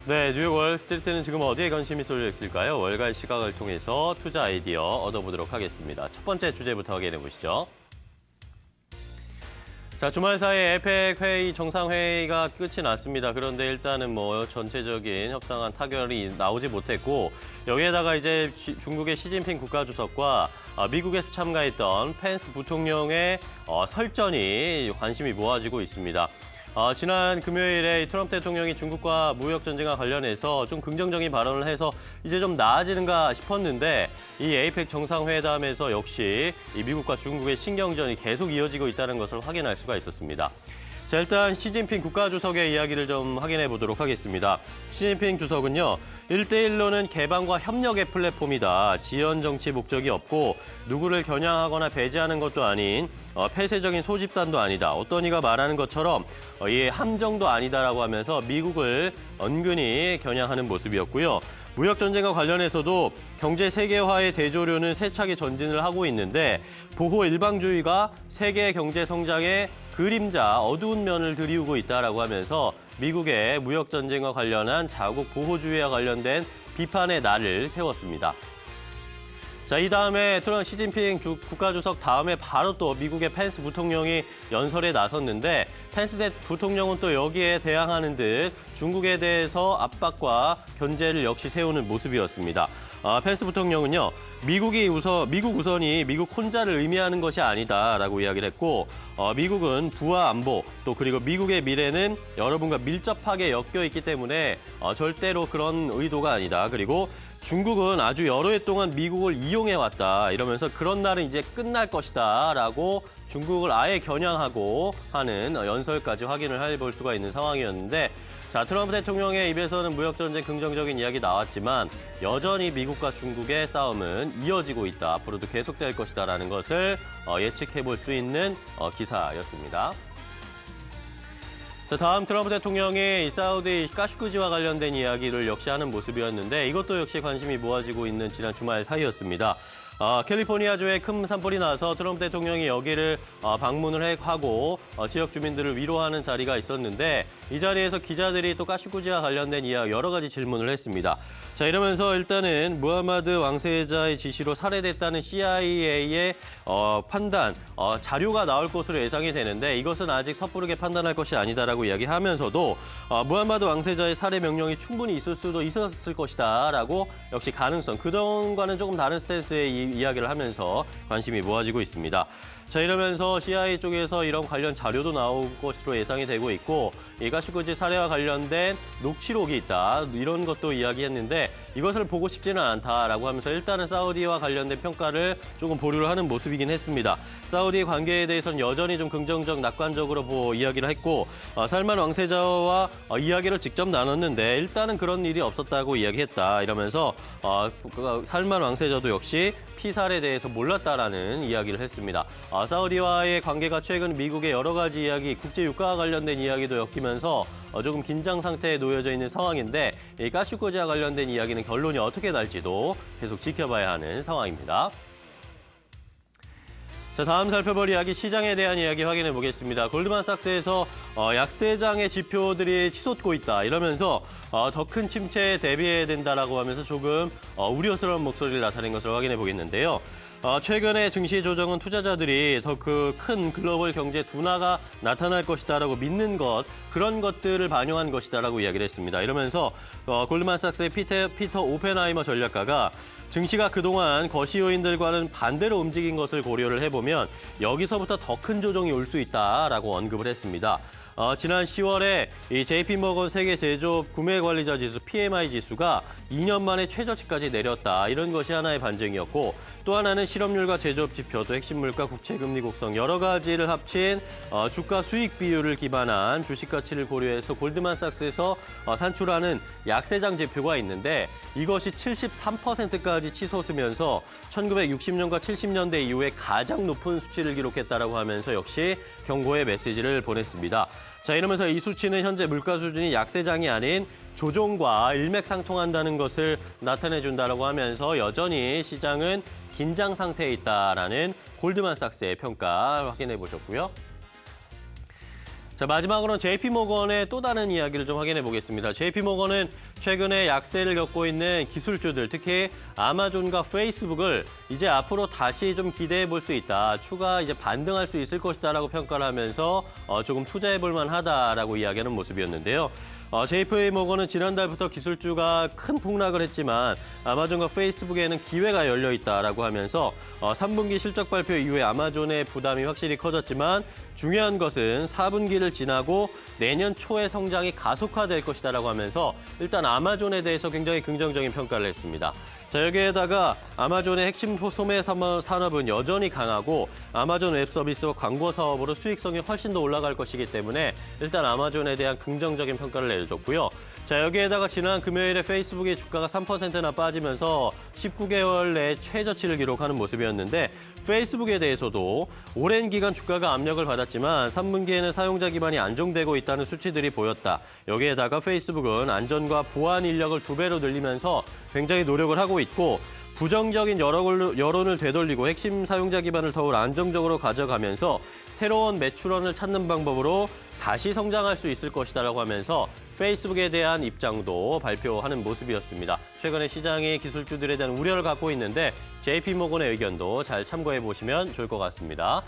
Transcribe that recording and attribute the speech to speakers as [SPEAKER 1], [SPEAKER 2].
[SPEAKER 1] 네, 뉴욕 월스트리트는 지금 어디에 관심이 쏠려 있을까요? 월간 시각을 통해서 투자 아이디어 얻어보도록 하겠습니다. 첫 번째 주제부터 확인해 보시죠. 자, 주말 사이에 에펙 회의, 정상회의가 끝이 났습니다. 그런데 일단은 전체적인 협상안 타결이 나오지 못했고, 여기에다가 이제 중국의 시진핑 국가주석과 미국에서 참가했던 펜스 부통령의 설전이 관심이 모아지고 있습니다. 지난 금요일에 트럼프 대통령이 중국과 무역 전쟁과 관련해서 좀 긍정적인 발언을 해서 이제 좀 나아지는가 싶었는데 이 에이펙 정상회담에서 역시 이 미국과 중국의 신경전이 계속 이어지고 있다는 것을 확인할 수가 있었습니다. 자, 일단 시진핑 국가주석의 이야기를 좀 확인해 보도록 하겠습니다. 시진핑 주석은요, 1대1로는 개방과 협력의 플랫폼이다. 지연 정치 목적이 없고 누구를 겨냥하거나 배제하는 것도 아닌 폐쇄적인 소집단도 아니다. 어떤 이가 말하는 것처럼 이 함정도 아니다라고 하면서 미국을 은근히 겨냥하는 모습이었고요. 무역 전쟁과 관련해서도 경제 세계화의 대조료는 세차게 전진을 하고 있는데 보호 일방주의가 세계 경제 성장의 그림자, 어두운 면을 드리우고 있다라고 하면서 미국의 무역 전쟁과 관련한 자국 보호주의와 관련된 비판의 날을 세웠습니다. 자, 이 다음에 시진핑 국가주석 다음에 바로 또 미국의 펜스 부통령이 연설에 나섰는데 펜스 부통령은 또 여기에 대항하는 듯 중국에 대해서 압박과 견제를 역시 세우는 모습이었습니다. 펜스 부통령은요, 미국 우선이 미국 혼자를 의미하는 것이 아니다라고 이야기를 했고, 미국은 부와 안보, 또 그리고 미국의 미래는 여러분과 밀접하게 엮여 있기 때문에 절대로 그런 의도가 아니다. 그리고 중국은 아주 여러 해 동안 미국을 이용해왔다. 이러면서 그런 날은 이제 끝날 것이다. 라고 중국을 아예 겨냥하고 하는 연설까지 확인을 해볼 수가 있는 상황이었는데, 자, 트럼프 대통령의 입에서는 무역전쟁 긍정적인 이야기 나왔지만 여전히 미국과 중국의 싸움은 이어지고 있다. 앞으로도 계속될 것이다라는 것을 예측해볼 수 있는 기사였습니다. 자, 다음 트럼프 대통령이 사우디 카슈크지와 관련된 이야기를 역시 하는 모습이었는데 이것도 역시 관심이 모아지고 있는 지난 주말 사이였습니다. 캘리포니아주에 큰 산불이 나서 트럼프 대통령이 여기를 방문을 하고 지역 주민들을 위로하는 자리가 있었는데 이 자리에서 기자들이 또 카슈크지와 관련된 여러 가지 질문을 했습니다. 자, 이러면서 일단은 무하마드 왕세자의 지시로 살해됐다는 CIA의 판단, 자료가 나올 것으로 예상이 되는데 이것은 아직 섣부르게 판단할 것이 아니다라고 이야기하면서도 무하마드 왕세자의 살해 명령이 충분히 있었을 것이다라고 역시 가능성, 그동안과는 조금 다른 스탠스의 이야기를 하면서 관심이 모아지고 있습니다. 자, 이러면서 CIA 쪽에서 이런 관련 자료도 나올 것으로 예상이 되고 있고 이 카슈크지 살해와 관련된 녹취록이 있다. 이런 것도 이야기했는데 이것을 보고 싶지는 않다라고 하면서 일단은 사우디와 관련된 평가를 조금 보류를 하는 모습이긴 했습니다. 사우디 관계에 대해서는 여전히 좀 긍정적, 낙관적으로 이야기를 했고 살만 왕세자와 이야기를 직접 나눴는데 일단은 그런 일이 없었다고 이야기했다. 이러면서 살만 왕세자도 역시 피살에 대해서 몰랐다라는 이야기를 했습니다. 사우디와의 관계가 최근 미국의 여러 가지 이야기, 국제 유가와 관련된 이야기도 엮이면서 조금 긴장 상태에 놓여져 있는 상황인데 이 카슈크지와 관련된 이야기는 결론이 어떻게 날지도 계속 지켜봐야 하는 상황입니다. 자, 다음 살펴볼 이야기, 시장에 대한 이야기 확인해 보겠습니다. 골드만삭스에서 약세장의 지표들이 치솟고 있다. 이러면서 더 큰 침체에 대비해야 된다라고 하면서 조금 우려스러운 목소리를 나타낸 것을 확인해 보겠는데요. 최근의 증시 조정은 투자자들이 더 큰 글로벌 경제 둔화가 나타날 것이다라고 믿는 그런 것들을 반영한 것이다라고 이야기를 했습니다. 이러면서 골드만삭스의 피터 오펜하이머 전략가가 증시가 그동안 거시 요인들과는 반대로 움직인 것을 고려를 해보면 여기서부터 더 큰 조정이 올 수 있다라고 언급을 했습니다. 지난 10월에 이 JP모건 세계 제조업 구매 관리자 지수 PMI 지수가 2년 만에 최저치까지 내렸다. 이런 것이 하나의 반증이었고 또 하나는 실업률과 제조업 지표, 또 핵심 물가, 국채금리 곡선 여러 가지를 합친 주가 수익 비율을 기반한 주식 가치를 고려해서 골드만삭스에서 산출하는 약세장 지표가 있는데 이것이 73%까지 치솟으면서 1960년과 70년대 이후에 가장 높은 수치를 기록했다라고 하면서 역시 경고의 메시지를 보냈습니다. 자, 이러면서 이 수치는 현재 물가 수준이 약세장이 아닌 조정과 일맥상통한다는 것을 나타내준다라고 하면서 여전히 시장은 긴장 상태에 있다라는 골드만삭스의 평가 확인해 보셨고요. 자, 마지막으로는 JP모건의 또 다른 이야기를 좀 확인해 보겠습니다. JP모건은 최근에 약세를 겪고 있는 기술주들, 특히 아마존과 페이스북을 이제 앞으로 다시 좀 기대해 볼 수 있다. 추가 이제 반등할 수 있을 것이다라고 평가를 하면서 조금 투자해 볼 만하다라고 이야기하는 모습이었는데요. JP모건은 지난달부터 기술주가 큰 폭락을 했지만 아마존과 페이스북에는 기회가 열려 있다라고 하면서 3분기 실적 발표 이후에 아마존의 부담이 확실히 커졌지만 중요한 것은 4분기를 지나고 내년 초에 성장이 가속화될 것이다라고 하면서 일단 아마존에 대해서 굉장히 긍정적인 평가를 했습니다. 자, 여기에다가 아마존의 핵심 소매 산업은 여전히 강하고 아마존 웹 서비스와 광고 사업으로 수익성이 훨씬 더 올라갈 것이기 때문에 일단 아마존에 대한 긍정적인 평가를 내줬고요. 자, 여기에다가 지난 금요일에 페이스북의 주가가 3%나 빠지면서 19개월 내 최저치를 기록하는 모습이었는데 페이스북에 대해서도 오랜 기간 주가가 압력을 받았지만 3분기에는 사용자 기반이 안정되고 있다는 수치들이 보였다. 여기에다가 페이스북은 안전과 보안 인력을 2배로 늘리면서 굉장히 노력을 하고 있고 부정적인 여론을 되돌리고 핵심 사용자 기반을 더욱 안정적으로 가져가면서 새로운 매출원을 찾는 방법으로 다시 성장할 수 있을 것이다라고 하면서 페이스북에 대한 입장도 발표하는 모습이었습니다. 최근에 시장의 기술주들에 대한 우려를 갖고 있는데 JP모건의 의견도 잘 참고해 보시면 좋을 것 같습니다.